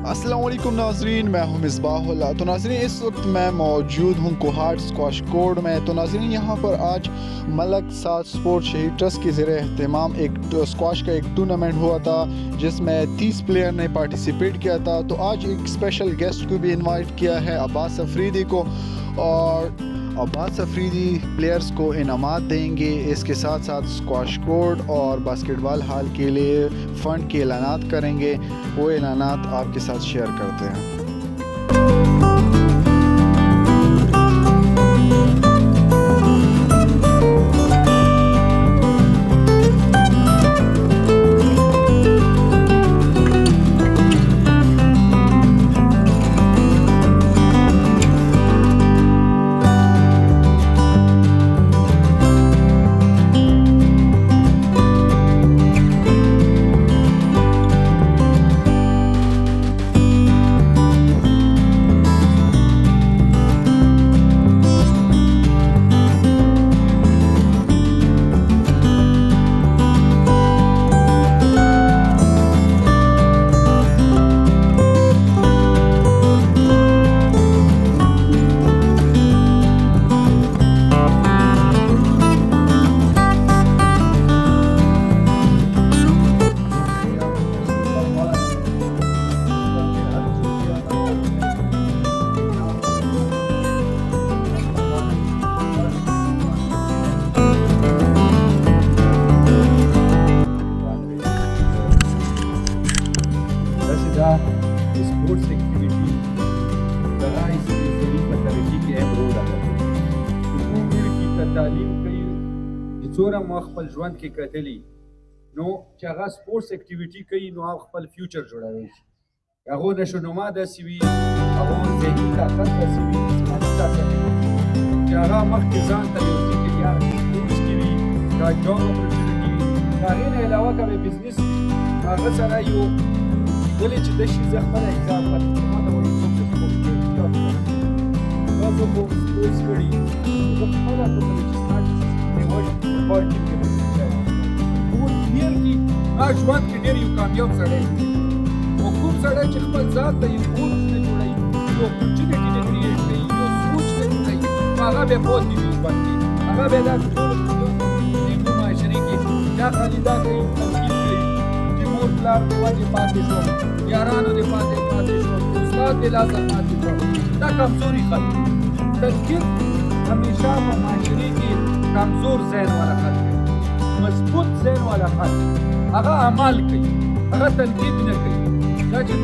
अस्सलाम वालेकुम नाजरीन, मैं हूं मिसबाहुल्लाह। तो नाजरीन, इस वक्त मैं मौजूद हूं कोहाट स्क्वाश कोर्ट में। तो नाजरीन, यहाँ पर आज मलक साद स्पोर्ट्स शहीद ट्रस्ट के ज़रिए एहतमाम एक स्क्वाश का एक टूर्नामेंट हुआ था जिसमें 30 प्लेयर ने पार्टिसिपेट किया था। तो आज एक स्पेशल गेस्ट को भी इनवाइट किया है, अब्बास अफरीदी को, और अब्बास अफरीदी प्लेयर्स को इनामात देंगे। इसके साथ साथ स्क्वाश कोर्ट और बास्केटबॉल हॉल के लिए फ़ंड के ऐलानात करेंगे। वो ऐलानात आपके साथ शेयर करते हैं। स्पोर्ट्स एक्टिविटी दरा इसकी ज़रूरी तरक्की के अहम रोल अदा कोي کوم کی ته تعلیم کوي چې څومره مو خپل ژوند کې کتلی نو چې هغه سپورټس اکټیویټي کوي نو هغه خپل فیوچر جوړوي هغه نشونما داسې وي هغه ذهني طاقت داسې وي جسماني طاقت چې هغه مخکې ځان ته یو څه کې یار سپورټس کې وي دا جاب اپورچونټي وي د هغې نه علاوه که به بزنس وي هغه سره یو ولې چې د شي زه خپل اګزامپل ما ته وایي څوک چې سپورټ کوي دا زه خو سپورټس کړي زه خپله په کله چې سټارټ نیوړ فوټبال ټیم کې مشهور شوی په کلیر کې هغه ژوند کې ډېر یو کامیاب سړی خو کوم سړی چې خپل ځان ته یو ګولز نه جوړوي یو اپورچونټي نه کریټ کوي یو سوچ نه جوړوي هغه بیا پاتې وي ژوند کې هغه بیا دا ټول دې معاشرې کې دا خالي دا کوي تنقید کوي پلار دی وجه پاتې شو یارانو دی پاتې شو استاد دی لازم پاتې شو دا کمزوري خلک تنقید همیشه په معاشرې کې کمزور ذهن والا خلک مضبوط ذهن والا خلک هغه عمل کوي هغه تنقید نه کوي دا چې